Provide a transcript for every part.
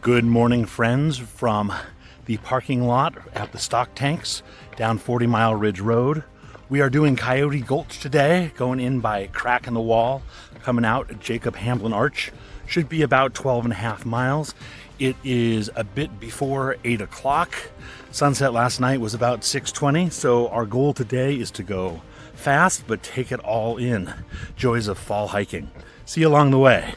Good morning, friends, from the parking lot at the stock tanks down 40 Mile Ridge Road. We are doing Coyote Gulch today, going in by a crack in the wall, coming out at Jacob Hamblin Arch. Should be about 12.5 miles. It is a bit before 8 o'clock. Sunset last night was about 6:20, so our goal today is to go fast but take it all in. Joys of fall hiking. See you along the way.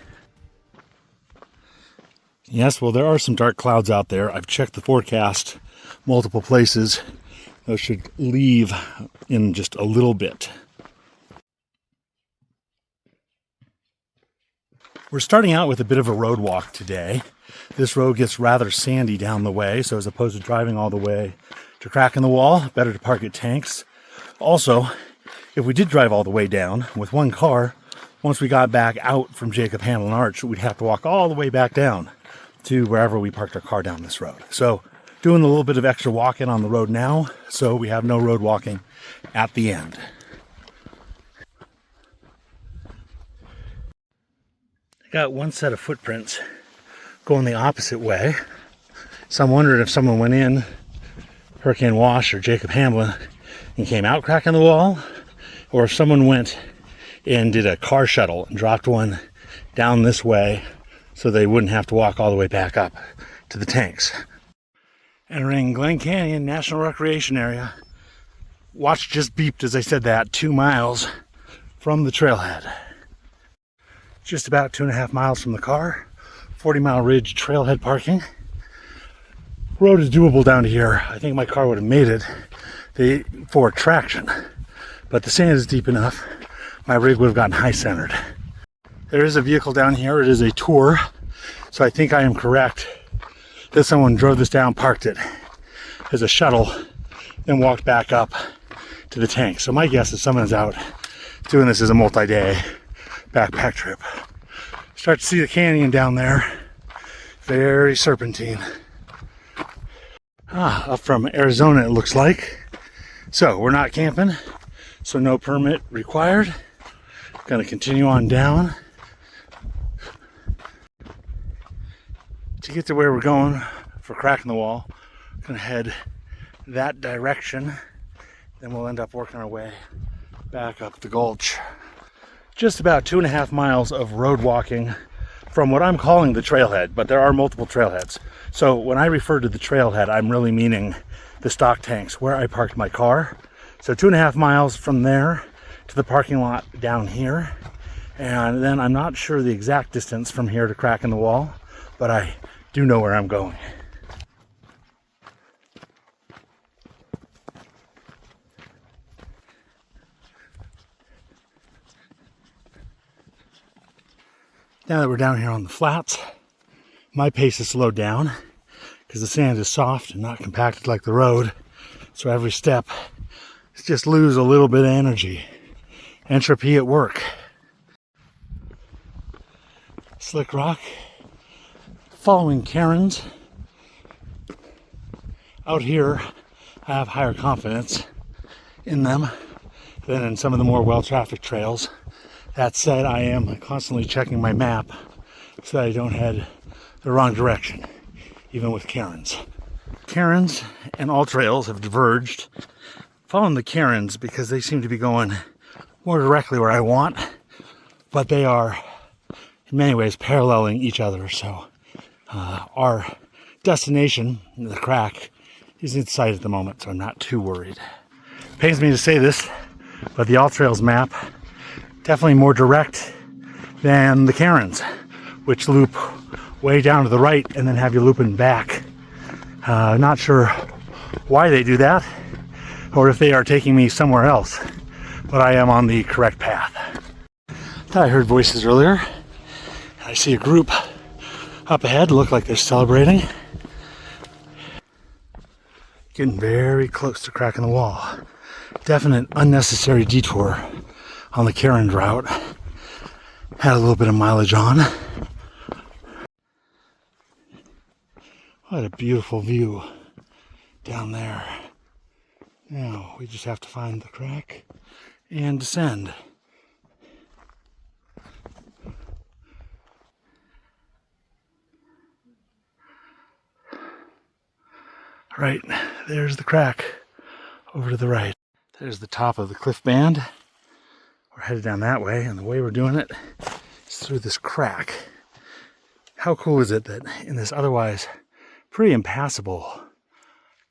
Yes, well, there are some dark clouds out there. I've checked the forecast multiple places. Those should leave in just a little bit. We're starting out with a bit of a road walk today. This road gets rather sandy down the way, so as opposed to driving all the way to crack in the wall, better to park at tanks. Also, if we did drive all the way down with one car, once we got back out from Jacob Hamblin Arch, we'd have to walk all the way back down to wherever we parked our car down this road. So doing a little bit of extra walking on the road now, so we have no road walking at the end. I got one set of footprints going the opposite way. So I'm wondering if someone went in Hurricane Wash or Jacob Hamblin and came out cracking the wall, or if someone went and did a car shuttle and dropped one down this way so they wouldn't have to walk all the way back up to the tanks. Entering Glen Canyon National Recreation Area. Watch just beeped as I said that, 2 miles from the trailhead. Just about 2.5 miles from the car. 40 Mile Ridge trailhead parking. Road is doable down to here. I think my car would have made it for traction, but the sand is deep enough. My rig would have gotten high centered. There is a vehicle down here. It is a tour, so I think I am correct that someone drove this down, parked it as a shuttle, then walked back up to the tank. So my guess is someone is out doing this as a multi-day backpack trip. Start to see the canyon down there. Very serpentine. Up from Arizona it looks like. So we're not camping, so no permit required. Gonna continue on down. To get to where we're going for cracking the wall, gonna head that direction. Then we'll end up working our way back up the gulch. Just about 2.5 miles of road walking from what I'm calling the trailhead, but there are multiple trailheads. So when I refer to the trailhead, I'm really meaning the stock tanks where I parked my car. So 2.5 miles from there to the parking lot down here. And then I'm not sure the exact distance from here to cracking the wall, but I do know where I'm going. Now that we're down here on the flats, my pace is slowed down because the sand is soft and not compacted like the road. So every step is just lose a little bit of energy. Entropy at work. Slickrock. Following cairns. Out here, I have higher confidence in them than in some of the more well-trafficked trails. That said, I am constantly checking my map so that I don't head the wrong direction, even with cairns. Cairns and all trails have diverged. Following the cairns because they seem to be going more directly where I want, but they are in many ways paralleling each other. So our destination, the crack, is in sight at the moment, so I'm not too worried. Pains me to say this, but the All Trails map definitely more direct than the cairns, which loop way down to the right and then have you looping back. Not sure why they do that, or if they are taking me somewhere else, but I am on the correct path. Thought I heard voices earlier. I see a group up ahead, look like they're celebrating. Getting very close to cracking the wall. Definite unnecessary detour on the cairn route. Had a little bit of mileage on. What a beautiful view down there. Now we just have to find the crack and descend. Right, there's the crack over to the right. There's the top of the cliff band. We're headed down that way, and the way we're doing it is through this crack. How cool is it that in this otherwise pretty impassable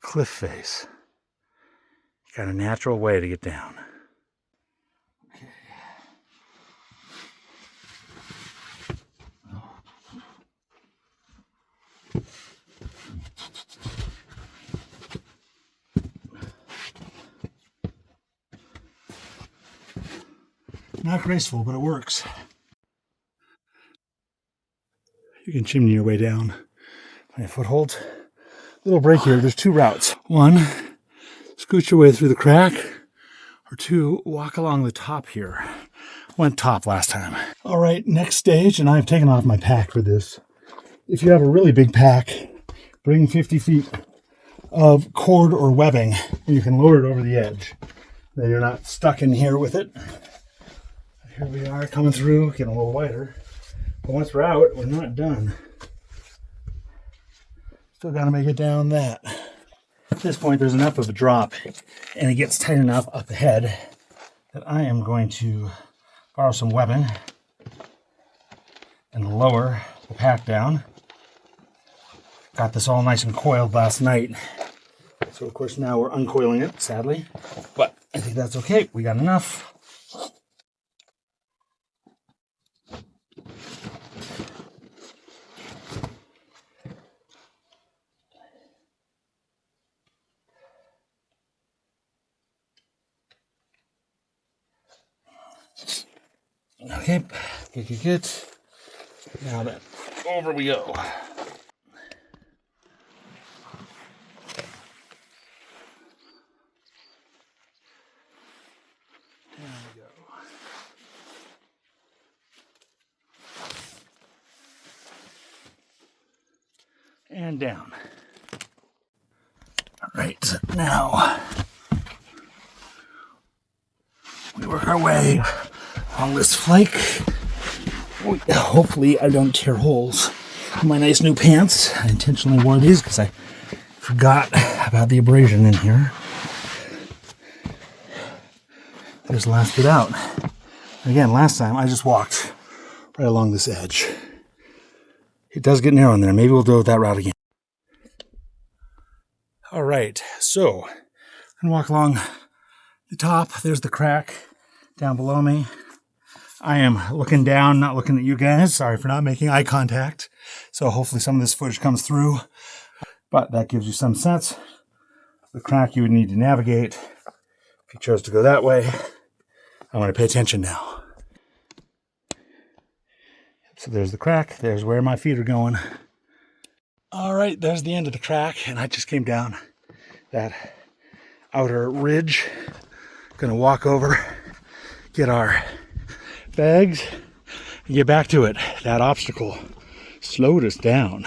cliff face, you got a natural way to get down. Okay. Not graceful, but it works. You can chimney your way down. Find a foothold. Little break here. There's two routes. One, scoot your way through the crack, or two, walk along the top here. Went top last time. All right, next stage, and I've taken off my pack for this. If you have a really big pack, bring 50 feet of cord or webbing, and you can lower it over the edge. Then you're not stuck in here with it. Here we are coming through, getting a little wider. But once we're out, we're not done. Still got to make it down that. At this point, there's enough of a drop, and it gets tight enough up ahead that I am going to borrow some webbing and lower the pack down. Got this all nice and coiled last night. So, of course, now we're uncoiling it, sadly. But I think that's okay. We got enough. Okay, good. Now then, over we go. There we go. And down. All right, now we work our way on this flake. Hopefully I don't tear holes in my nice new pants. I intentionally wore these because I forgot about the abrasion in here. They just lasted out. Again, last time I just walked right along this edge. It does get narrow in there. Maybe we'll go that route again. All right, so I'm gonna walk along the top. There's the crack down below me. I am looking down, not looking at you guys. Sorry for not making eye contact. So hopefully some of this footage comes through, but that gives you some sense of the crack you would need to navigate if you chose to go that way. I want to pay attention now. So there's the crack. There's where my feet are going. All right, there's the end of the crack, and I just came down that outer ridge. Gonna walk over, get our bags, and get back to it. That obstacle slowed us down.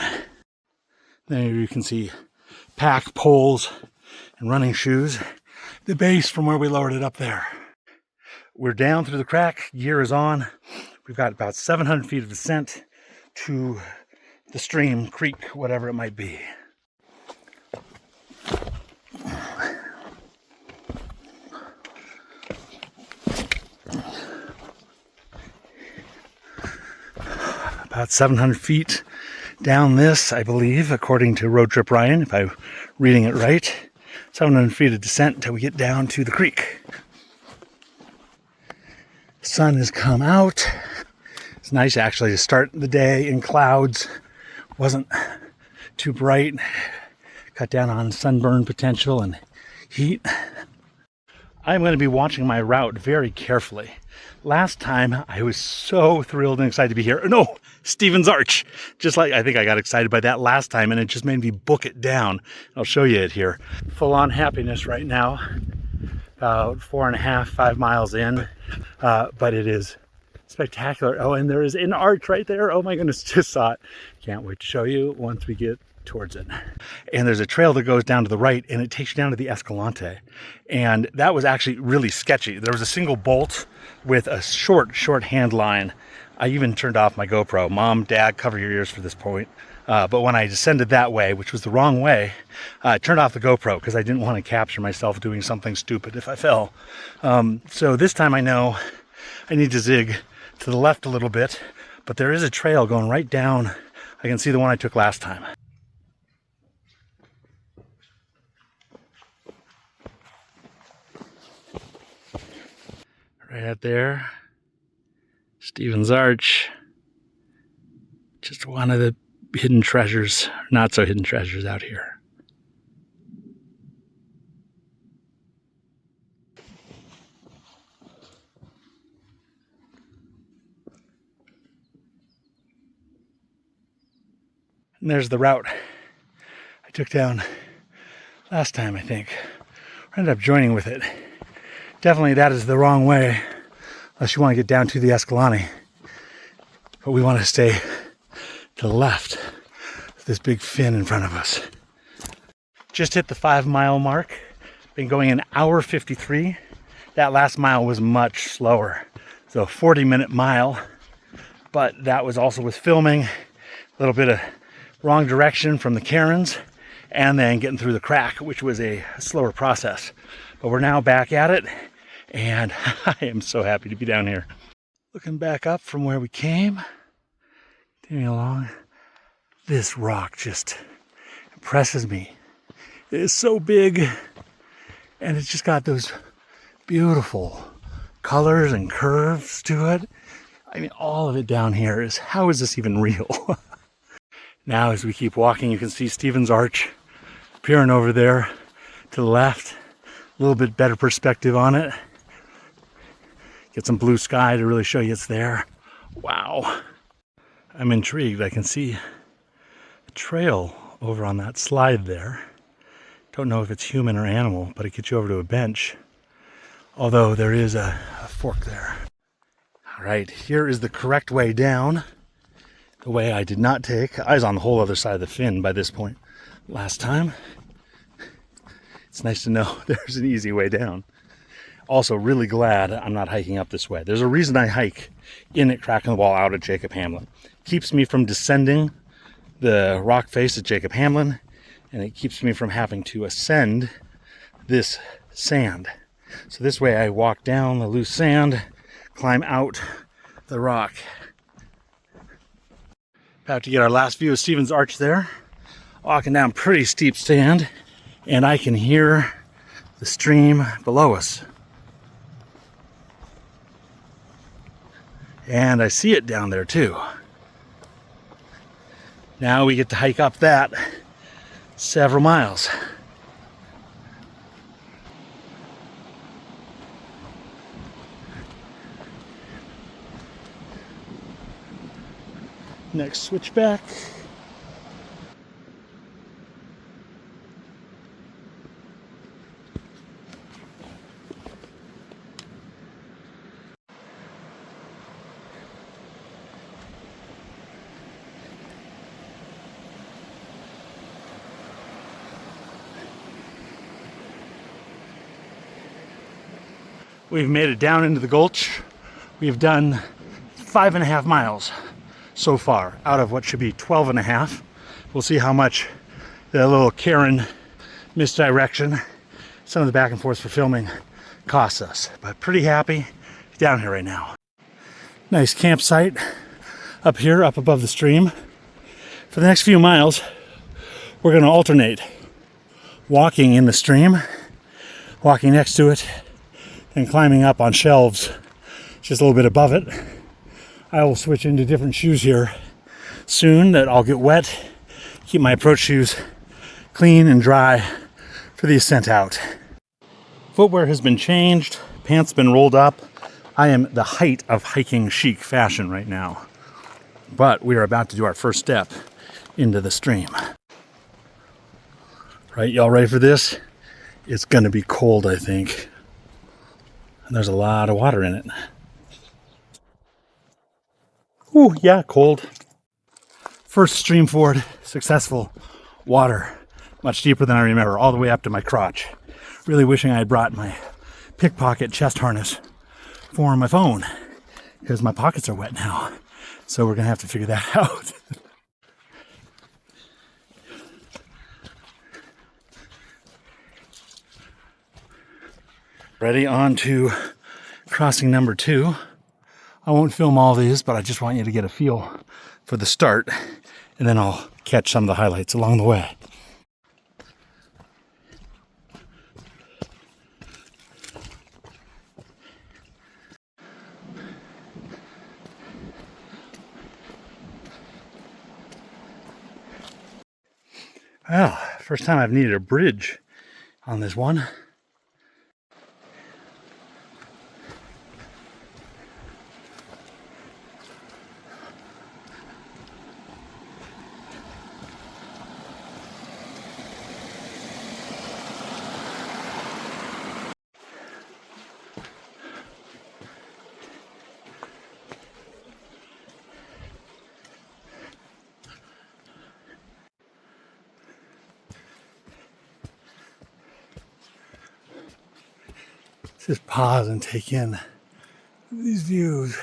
There you can see pack poles and running shoes. The base from where we lowered it up there. We're down through the crack, gear is on. We've got about 700 feet of descent to the stream, creek, whatever it might be. About 700 feet down this, I believe, according to Road Trip Ryan, if I'm reading it right. 700 feet of descent until we get down to the creek. The sun has come out. It's nice actually to start the day in clouds. Wasn't too bright. Cut down on sunburn potential and heat. I'm going to be watching my route very carefully. Last time, I was so thrilled and excited to be here. No, Stevens Arch. Just like, I think I got excited by that last time, and it just made me book it down. I'll show you it here. Full-on happiness right now. About 4.5, 5 miles in. But it is spectacular. Oh, and there is an arch right there. Oh my goodness, just saw it. Can't wait to show you once we get towards it. And there's a trail that goes down to the right, and it takes you down to the Escalante. And that was actually really sketchy. There was a single bolt with a short hand line. I even turned off my GoPro. Mom, Dad, cover your ears for this point. But when I descended that way, which was the wrong way, I turned off the GoPro because I didn't want to capture myself doing something stupid if I fell. So this time I know I need to zig to the left a little bit, but there is a trail going right down. I can see the one I took last time. Right out there, Stevens Arch. Just one of the hidden treasures, not so hidden treasures out here. And there's the route I took down last time, I think. I ended up joining with it. Definitely that is the wrong way, unless you want to get down to the Escalante. But we want to stay to the left with this big fin in front of us. Just hit the 5 mile mark. Been going an hour 53. That last mile was much slower. So 40-minute mile, but that was also with filming, a little bit of wrong direction from the cairns, and then getting through the crack, which was a slower process. But we're now back at it, and I am so happy to be down here. Looking back up from where we came, continuing along, this rock just impresses me. It is so big, and it's just got those beautiful colors and curves to it. I mean, all of it down here is, how is this even real? Now, as we keep walking, you can see Stevens Arch appearing over there to the left. A little bit better perspective on it. Get some blue sky to really show you it's there. Wow. I'm intrigued. I can see a trail over on that slide there. Don't know if it's human or animal, but it gets you over to a bench. Although there is a fork there. All right, here is the correct way down. The way I did not take. I was on the whole other side of the fin by this point last time. It's nice to know there's an easy way down. Also, really glad I'm not hiking up this way. There's a reason I hike in at Crack in the Wall out at Jacob Hamblin. Keeps me from descending the rock face at Jacob Hamblin, and it keeps me from having to ascend this sand. So this way I walk down the loose sand, climb out the rock. About to get our last view of Stevens Arch there. Walking down pretty steep sand, and I can hear the stream below us. And I see it down there too. Now we get to hike up that several miles. Next switchback. We've made it down into the gulch. We've done 5.5 miles so far out of what should be 12.5. We'll see how much the little Karen misdirection, some of the back and forth for filming costs us. But pretty happy down here right now. Nice campsite up here, up above the stream. For the next few miles, we're going to alternate walking in the stream, walking next to it, and climbing up on shelves just a little bit above it. I will switch into different shoes here soon that I'll get wet, keep my approach shoes clean and dry for the ascent out. Footwear has been changed, pants been rolled up. I am the height of hiking chic fashion right now, but we are about to do our first step into the stream. Right, y'all ready for this? It's gonna be cold, I think. And there's a lot of water in it. Ooh, yeah, cold. First stream ford, successful. Water, much deeper than I remember, all the way up to my crotch. Really wishing I had brought my pickpocket chest harness for my phone, because my pockets are wet now. So we're gonna have to figure that out. Ready on to crossing number 2. I won't film all these, but I just want you to get a feel for the start, and then I'll catch some of the highlights along the way. Well, first time I've needed a bridge on this one. Just pause and take in these views.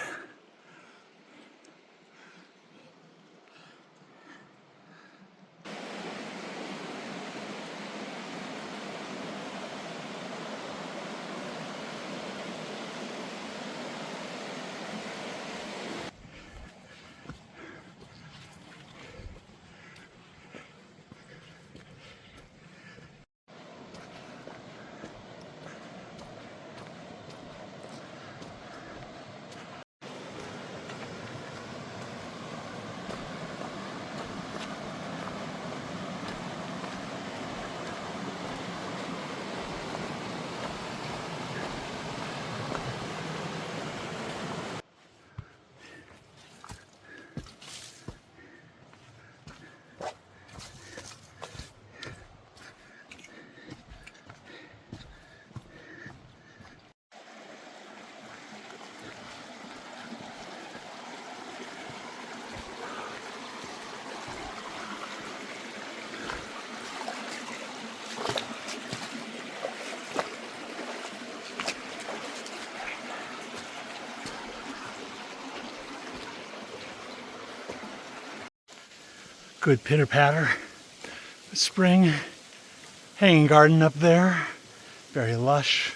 Good pitter patter. Spring hanging garden up there, very lush.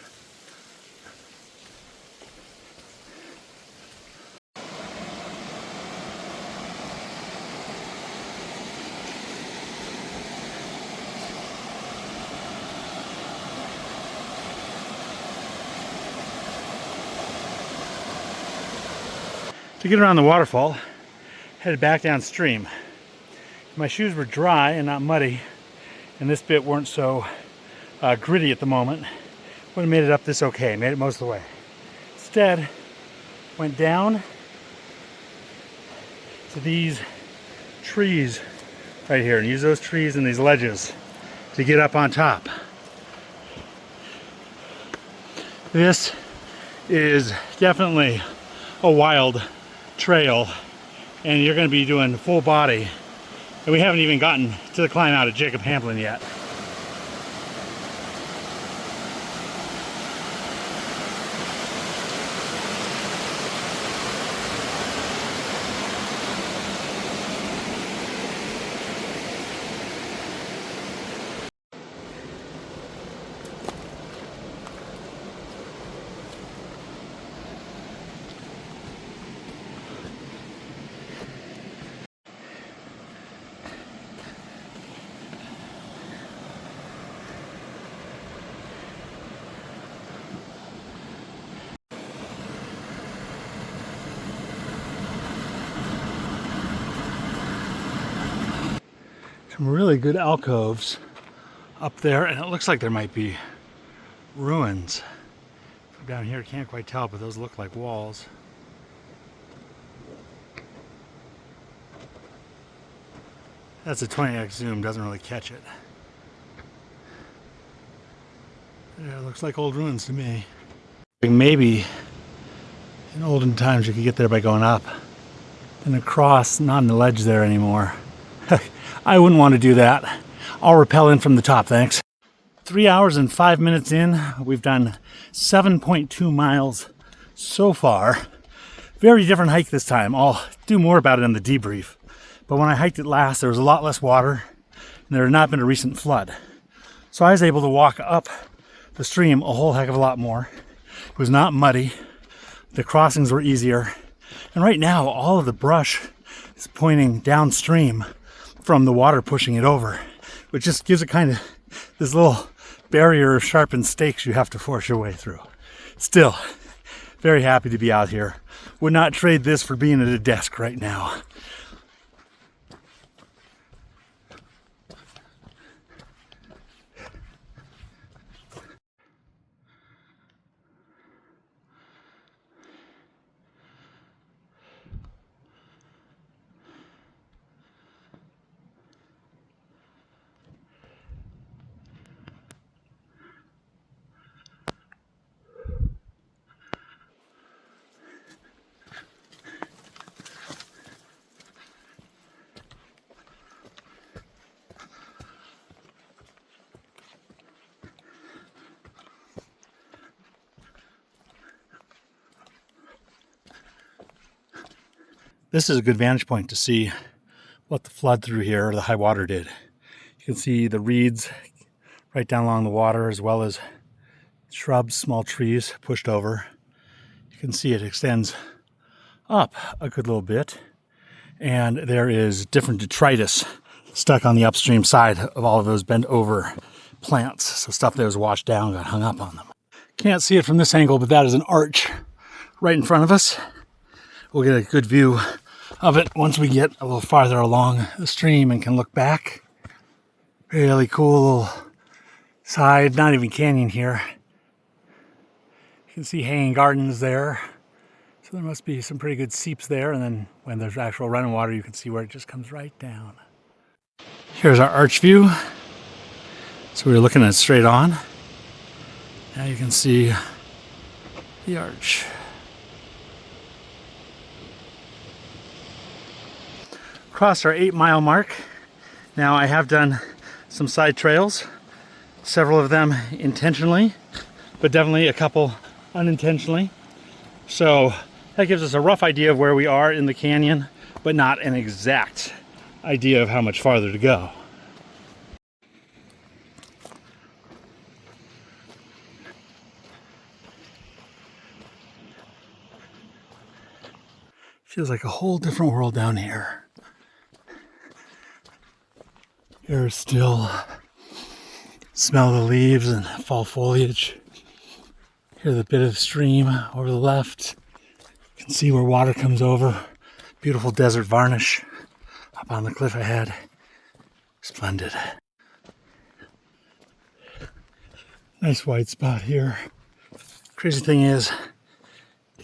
To get around the waterfall, headed back downstream. My shoes were dry and not muddy, and this bit weren't so gritty at the moment. Would have made it up this okay, made it most of the way. Instead, went down to these trees right here and use those trees and these ledges to get up on top. This is definitely a wild trail, and you're going to be doing full body. And we haven't even gotten to the climb out of Jacob Hamblin yet. Some really good alcoves up there, and it looks like there might be ruins. From down here, can't quite tell, but those look like walls. That's a 20x zoom, doesn't really catch it. Yeah, it looks like old ruins to me. Maybe in olden times you could get there by going up and across, not on the ledge there anymore. I wouldn't want to do that. I'll rappel in from the top, thanks. 3 hours and 5 minutes in. We've done 7.2 miles so far. Very different hike this time. I'll do more about it in the debrief. But when I hiked it last, there was a lot less water, and there had not been a recent flood. So I was able to walk up the stream a whole heck of a lot more. It was not muddy. The crossings were easier. And right now, all of the brush is pointing downstream from the water pushing it over, which just gives it kind of this little barrier of sharpened stakes you have to force your way through. Still, very happy to be out here. Would not trade this for being at a desk right now. This is a good vantage point to see what the flood through here, or the high water, did. You can see the reeds right down along the water, as well as shrubs, small trees pushed over. You can see it extends up a good little bit, and there is different detritus stuck on the upstream side of all of those bent over plants. So stuff that was washed down got hung up on them. Can't see it from this angle, but that is an arch right in front of us. We'll get a good view of it once we get a little farther along the stream and can look back. Really cool side, not even canyon here. You can see hanging gardens there. So there must be some pretty good seeps there, and then when there's actual running water, you can see where it just comes right down. Here's our arch view. So we were looking at it straight on. Now you can see the arch. Crossed our 8-mile mark. Now I have done some side trails, several of them intentionally, but definitely a couple unintentionally. So that gives us a rough idea of where we are in the canyon, but not an exact idea of how much farther to go. Feels like a whole different world down here. Here's still smell the leaves and fall foliage. Here's a bit of stream over the left. You can see where water comes over. Beautiful desert varnish up on the cliff ahead. Splendid. Nice white spot here. Crazy thing is,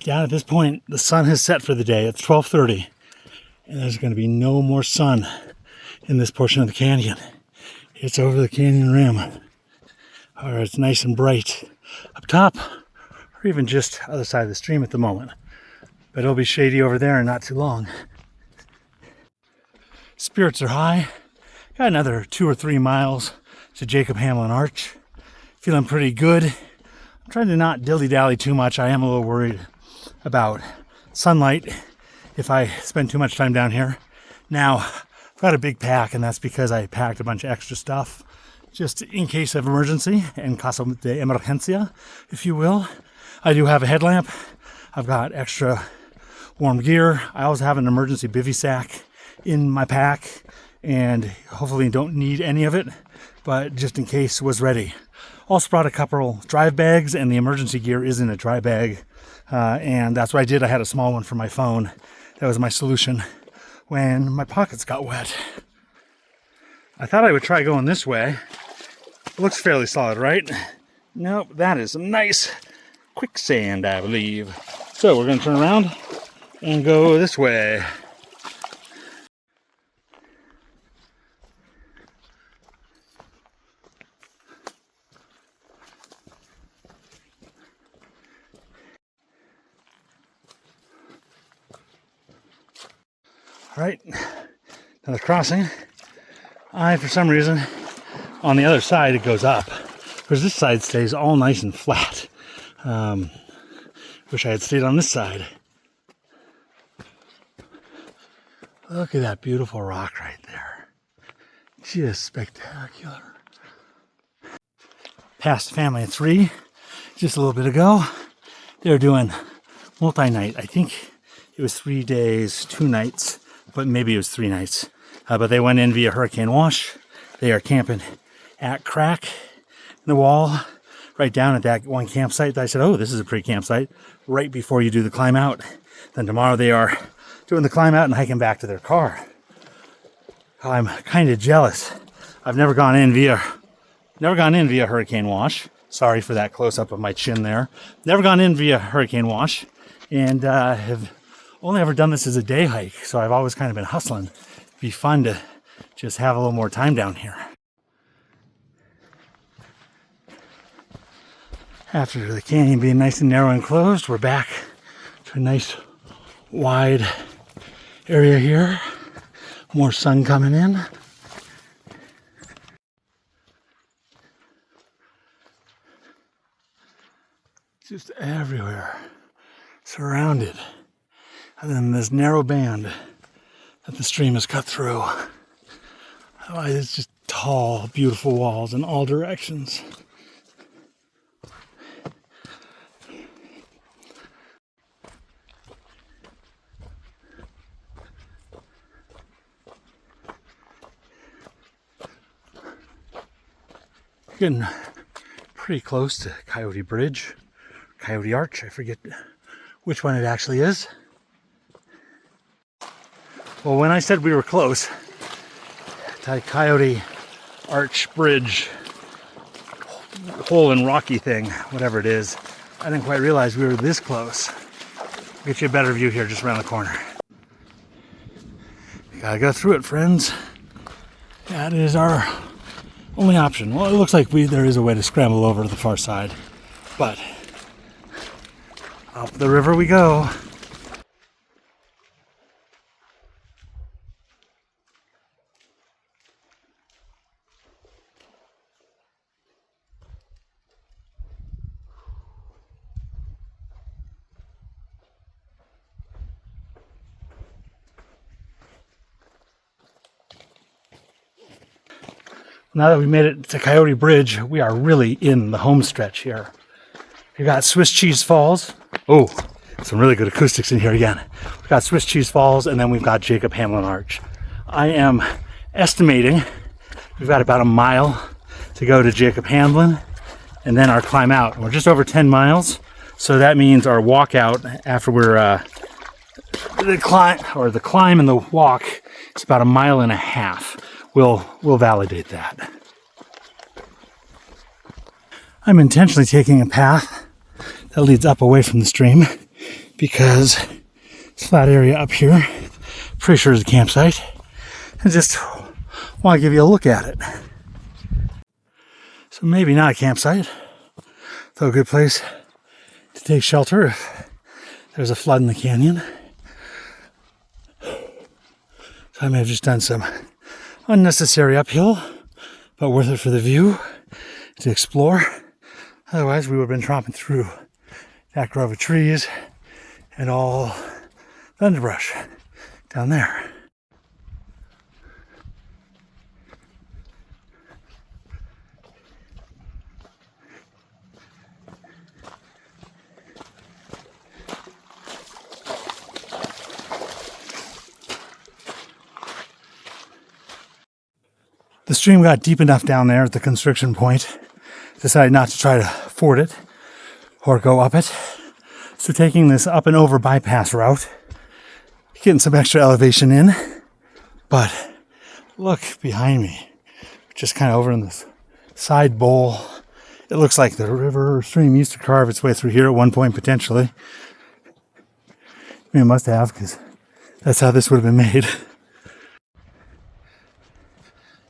down at this point, the sun has set for the day. It's 12:30, and there's going to be no more sun in this portion of the canyon. It's over the canyon rim, or it's nice and bright up top, or even just other side of the stream at the moment. But it'll be shady over there in not too long. Spirits are high. Got another 2 or 3 miles to Jacob Hamblin Arch. Feeling pretty good. I'm trying to not dilly-dally too much. I am a little worried about sunlight if I spend too much time down here. Now, I've got a big pack, and that's because I packed a bunch of extra stuff just in case of emergency, en caso de emergencia, if you will. I do have a headlamp. I've got extra warm gear. I also have an emergency bivy sack in my pack, and hopefully don't need any of it, but just in case was ready. Also brought a couple drive bags, and the emergency gear is in a dry bag, and that's what I did. I had a small one for my phone. That was my solution when my pockets got wet. I thought I would try going this way. It looks fairly solid, right? Nope, that is some nice quicksand, I believe. So we're going to turn around and go this way. All right, another crossing. For some reason, on the other side it goes up, whereas this side stays all nice and flat. Wish I had stayed on this side. Look at that beautiful rock right there. Just spectacular. passed a family of 3 just a little bit ago. They're doing multi-night. I think it was 3 days, 2 nights, but maybe it was 3 nights. But they went in via Hurricane Wash. They are camping at Crack in the wall, right down at that one campsite. I said, oh, this is a pretty campsite, right before you do the climb out. Then tomorrow they are doing the climb out and hiking back to their car. I'm kind of jealous. I've never gone in via Hurricane Wash. Sorry for that close-up of my chin there. Never gone in via Hurricane Wash, and have only ever done this as a day hike, so I've always kind of been hustling. It'd be fun to just have a little more time down here. After the canyon being nice and narrow and closed, we're back to a nice wide area here. More sun coming in. Just everywhere, surrounded, and then this narrow band that the stream has cut through. Otherwise, it's just tall, beautiful walls in all directions. Getting pretty close to Coyote Bridge. Coyote Arch, I forget which one it actually is. Well, when I said we were close to Coyote Arch Bridge, hole and rocky thing, whatever it is, I didn't quite realize we were this close. I'll get you a better view here just around the corner. You gotta go through it, friends. That is our only option. Well, it looks like there is a way to scramble over to the far side, but up the river we go. Now that we made it to Coyote Bridge, we are really in the home stretch here. You got Swiss Cheese Falls. Oh, some really good acoustics in here again. We've got Swiss Cheese Falls, and then we've got Jacob Hamblin Arch. I am estimating we've got about a mile to go to Jacob Hamblin, and then our climb out. We're just over 10 miles, so that means our walk out after we're the climb and the walk is about 1.5 miles. We'll validate that. I'm intentionally taking a path that leads up away from the stream because this flat area up here, pretty sure is a campsite. I just want to give you a look at it. So maybe not a campsite, though a good place to take shelter if there's a flood in the canyon. So I may have just done some unnecessary uphill, but worth it for the view to explore. Otherwise, we would have been tromping through that grove of trees and all the underbrush down there. The stream got deep enough down there at the constriction point, decided not to try to ford it or go up it. So taking this up and over bypass route, getting some extra elevation in, but look behind me, just kind of over in this side bowl. It looks like the river or stream used to carve its way through here at one point potentially. I mean, it must have, because that's how this would have been made.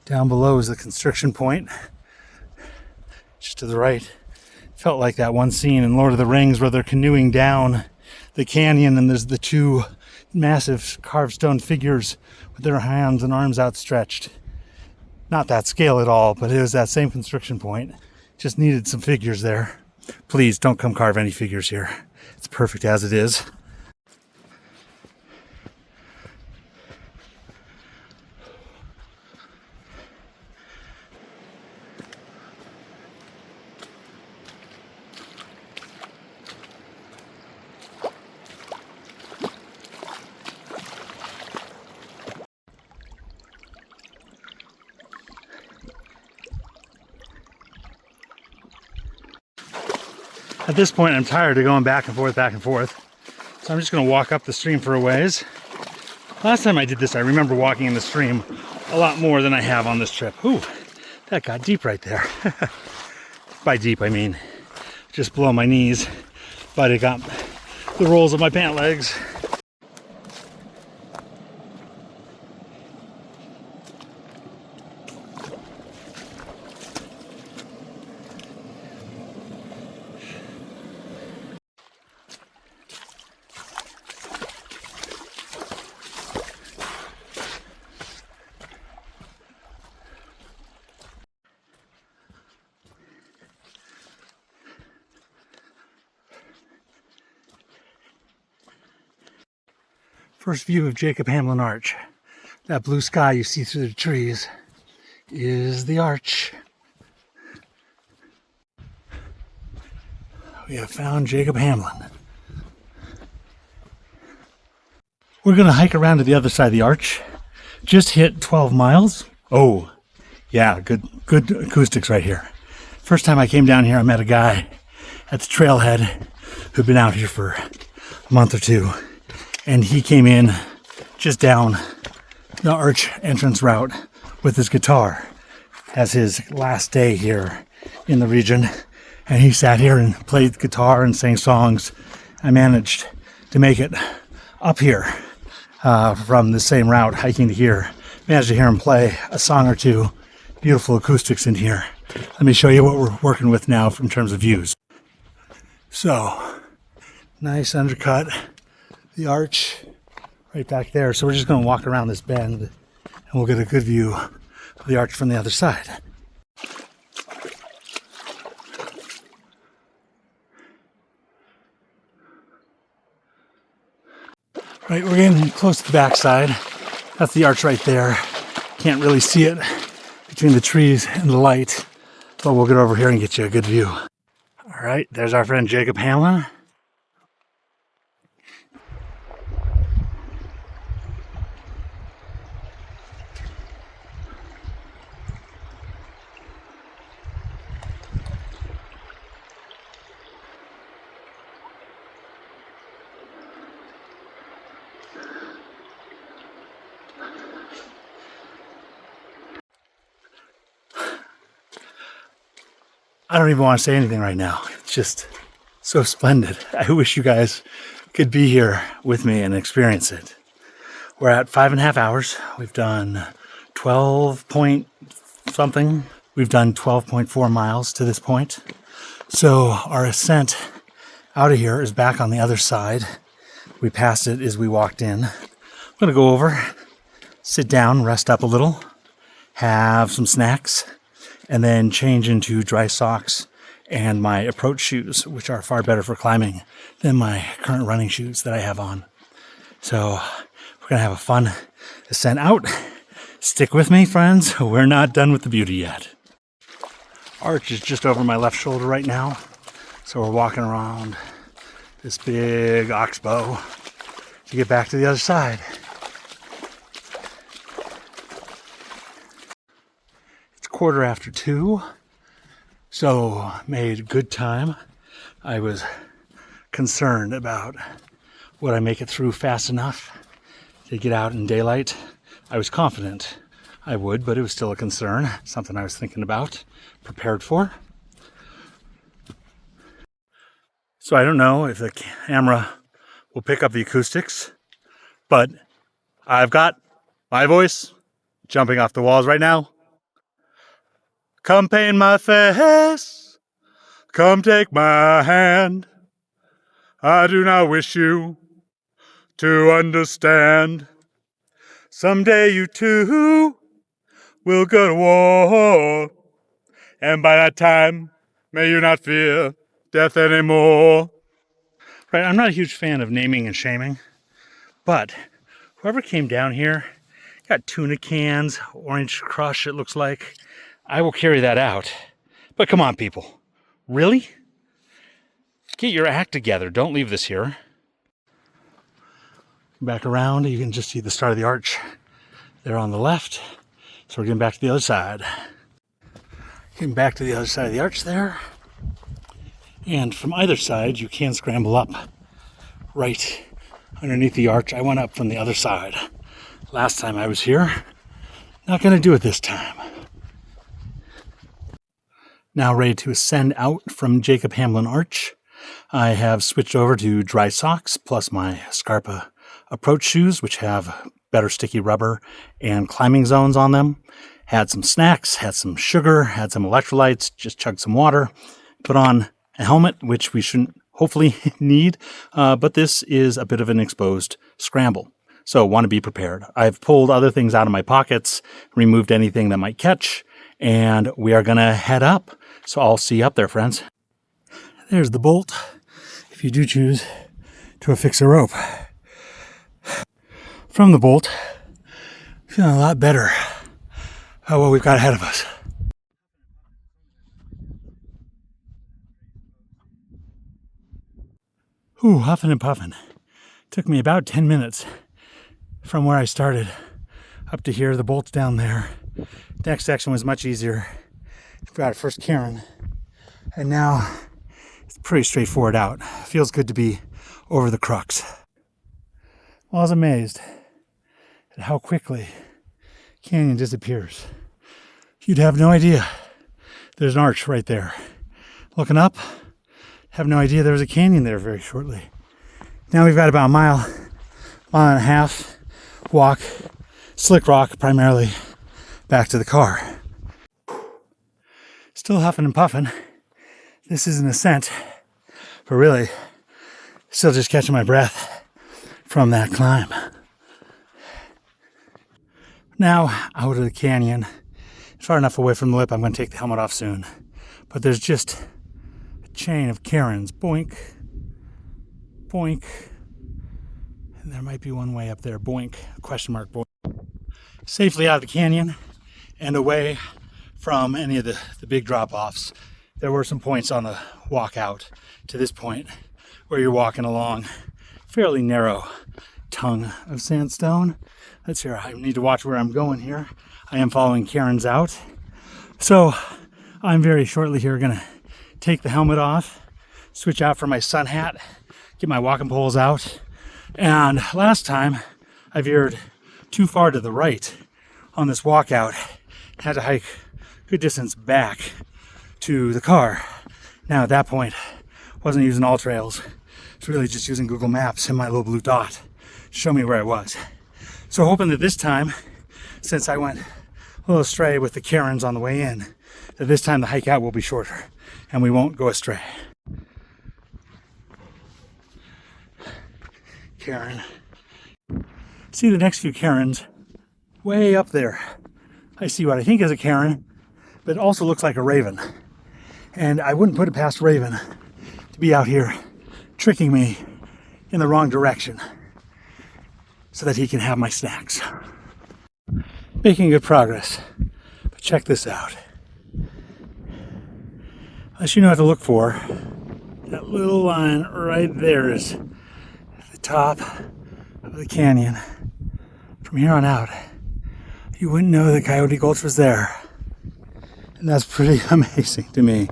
Down below is the constriction point. Just to the right. Felt like that one scene in Lord of the Rings where they're canoeing down the canyon and there's the 2 massive carved stone figures with their hands and arms outstretched. Not that scale at all, but it was that same constriction point. Just needed some figures there. Please don't come carve any figures here. It's perfect as it is. At this point, I'm tired of going back and forth, so I'm just going to walk up the stream for a ways. Last time I did this, I remember walking in the stream a lot more than I have on this trip. Ooh, that got deep right there. By deep, I mean just below my knees, but it got the rolls of my pant legs. First view of Jacob Hamblin Arch. That blue sky you see through the trees is the arch. We have found Jacob Hamblin. We're going to hike around to the other side of the arch. Just hit 12 miles. Oh, yeah, good acoustics right here. First time I came down here, I met a guy at the Trailhead who'd been out here for a month or two. And he came in just down the arch entrance route with his guitar as his last day here in the region. And he sat here and played guitar and sang songs. I managed to make it up here from the same route, hiking to here. Managed to hear him play a song or two. Beautiful acoustics in here. Let me show you what we're working with now in terms of views. So, nice undercut. The arch right back there. So we're just going to walk around this bend and we'll get a good view of the arch from the other side. Right, we're getting close to the backside. That's the arch right there. Can't really see it between the trees and the light, but we'll get over here and get you a good view. All right, there's our friend Jacob Hamblin. I don't even want to say anything right now. It's just so splendid. I wish you guys could be here with me and experience it. We're at 5.5 hours. We've done 12 point something. We've done 12.4 miles to this point. So our ascent out of here is back on the other side. We passed it as we walked in. I'm going to go over, sit down, rest up a little, have some snacks, and then change into dry socks and my approach shoes, which are far better for climbing than my current running shoes that I have on. So we're going to have a fun ascent out. Stick with me, friends. We're not done with the beauty yet. Arch is just over my left shoulder right now. So we're walking around this big oxbow to get back to the other side. It's 2:15, so made good time. I was concerned about would I make it through fast enough to get out in daylight. I was confident I would, but it was still a concern, something I was thinking about, prepared for. So I don't know if the camera will pick up the acoustics, but I've got my voice jumping off the walls right now. Come paint my face, come take my hand. I do not wish you to understand. Someday you too will go to war, and by that time, may you not fear death anymore. Right, I'm not a huge fan of naming and shaming, but whoever came down here got tuna cans, orange crush it looks like. I will carry that out. But come on, people. Really? Get your act together. Don't leave this here. Back around, you can just see the start of the arch there on the left. So we're getting back to the other side. Getting back to the other side of the arch there. And from either side, you can scramble up right underneath the arch. I went up from the other side last time I was here. Not going to do it this time. Now ready to ascend out from Jacob Hamblin Arch. I have switched over to dry socks plus my Scarpa approach shoes, which have better sticky rubber and climbing zones on them. Had some snacks, had some sugar, had some electrolytes, just chugged some water, put on a helmet, which we shouldn't hopefully need, but this is a bit of an exposed scramble. So want to be prepared. I've pulled other things out of my pockets, removed anything that might catch, and we are going to head up. So I'll see you up there, friends. There's the bolt, if you do choose to affix a rope. From the bolt, feeling a lot better about what we've got ahead of us. Ooh, huffing and puffing. Took me about 10 minutes from where I started up to here. The bolt's down there. The next section was much easier. We've got our first cairn. And now it's pretty straightforward out. Feels good to be over the crux. I was amazed at how quickly canyon disappears. You'd have no idea there's an arch right there. Looking up, have no idea there was a canyon there very shortly. Now we've got about a mile and a half walk, slick rock primarily, back to the car. Still huffing and puffing. This is an ascent, but really still just catching my breath from that climb. Now out of the canyon, far enough away from the lip, I'm going to take the helmet off soon. But there's just a chain of cairns, boink, boink, and there might be one way up there, boink, question mark, boink. Safely out of the canyon and away from any of the big drop-offs. There were some points on the walk out to this point where you're walking along fairly narrow tongue of sandstone. Let's hear, I need to watch where I'm going here. I am following cairns out. So I'm very shortly here going to take the helmet off, switch out for my sun hat, get my walking poles out. And last time I veered too far to the right on this walkout. Had to hike a good distance back to the car. Now at that point, wasn't using all trails. It's really just using Google Maps and my little blue dot to show me where I was. So hoping that this time, since I went a little astray with the cairns on the way in, that this time the hike out will be shorter and we won't go astray. Cairn. See the next few cairns way up there. I see what I think is a cairn, but it also looks like a raven. And I wouldn't put it past Raven to be out here tricking me in the wrong direction so that he can have my snacks. Making good progress, but check this out. Unless you know what to look for, that little line right there is at the top of the canyon. From here on out, you wouldn't know that Coyote Gulch was there. And that's pretty amazing to me.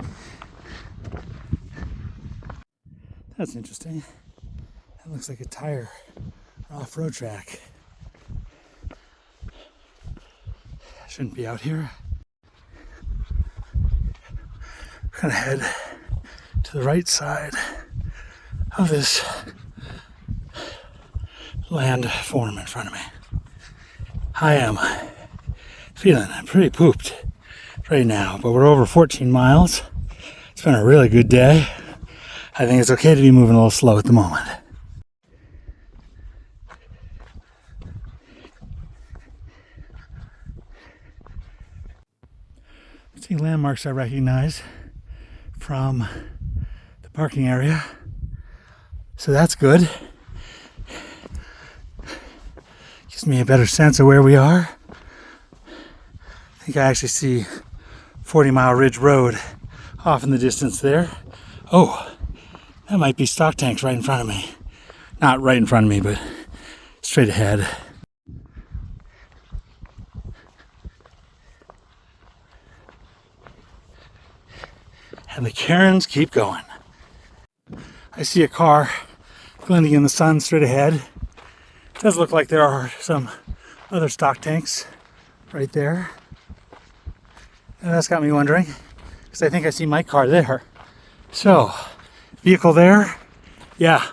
That's interesting. That looks like a tire off-road track. Shouldn't be out here. We're gonna head to the right side of this landform in front of me. I am feeling pretty pooped right now, but we're over 14 miles. It's been a really good day. I think it's okay to be moving a little slow at the moment. See landmarks I recognize from the parking area, so that's good. Gives me a better sense of where we are. I think I actually see 40 Mile Ridge Road off in the distance there. Oh, that might be stock tanks right in front of me. Not right in front of me, but straight ahead. And the cairns keep going. I see a car glinting in the sun straight ahead. It does look like there are some other stock tanks right there. And that's got me wondering, because I think I see my car there. So, vehicle there? Yeah,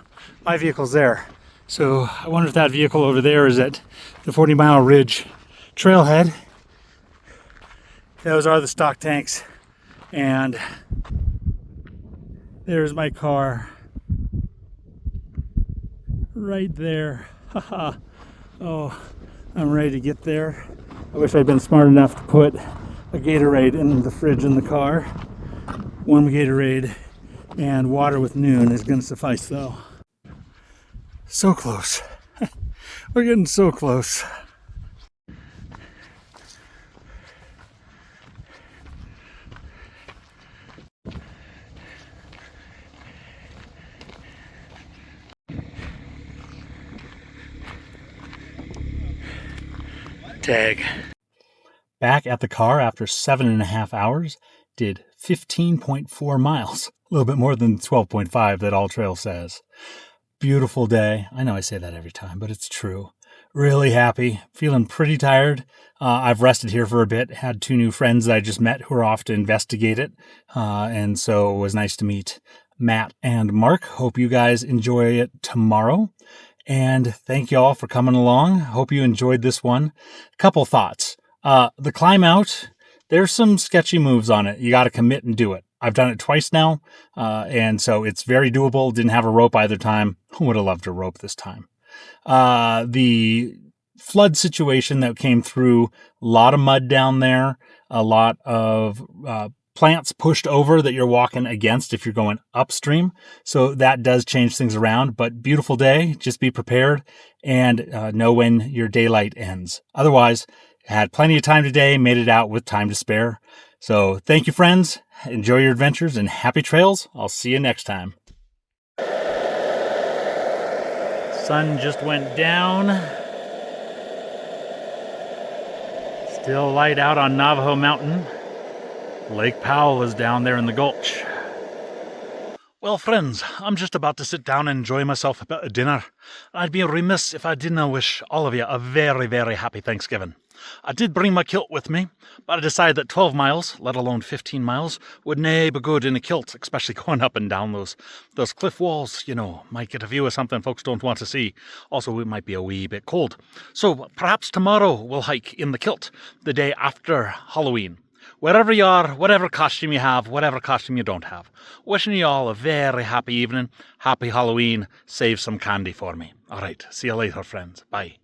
my vehicle's there. So I wonder if that vehicle over there is at the 40 Mile Ridge Trailhead. Those are the stock tanks. And there's my car right there. Haha. Oh, I'm ready to get there. I wish I'd been smart enough to put a Gatorade in the fridge in the car. One Gatorade and water with noon is going to suffice though. So close. We're getting so close. Tag. Back at the car after 7.5 hours, did 15.4 miles. A little bit more than 12.5 that All Trail says. Beautiful day. I know I say that every time, but it's true. Really happy. Feeling pretty tired. I've rested here for a bit. Had 2 new friends that I just met who are off to investigate it. And so it was nice to meet Matt and Mark. Hope you guys enjoy it tomorrow. And thank you all for coming along. Hope you enjoyed this one. Couple thoughts. The climb out, there's some sketchy moves on it. You got to commit and do it. I've done it twice now, and so it's very doable. Didn't have a rope either time. Would have loved a rope this time. The flood situation that came through, a lot of mud down there, a lot of plants pushed over that you're walking against if you're going upstream. So that does change things around, but beautiful day. Just be prepared and know when your daylight ends. Otherwise, had plenty of time today, made it out with time to spare. So thank you, friends. Enjoy your adventures and happy trails. I'll see you next time. Sun just went down. Still light out on Navajo Mountain. Lake Powell is down there in the gulch. Well, friends, I'm just about to sit down and enjoy myself a bit of dinner. I'd be remiss if I didn't wish all of you a very, very happy Thanksgiving. I did bring my kilt with me, but I decided that 12 miles, let alone 15 miles, would nae be good in a kilt, especially going up and down those cliff walls, you know, might get a view of something folks don't want to see. Also, it might be a wee bit cold. So perhaps tomorrow we'll hike in the kilt, the day after Halloween. Wherever you are, whatever costume you have, whatever costume you don't have. Wishing you all a very happy evening, happy Halloween, save some candy for me. All right, see you later, friends. Bye.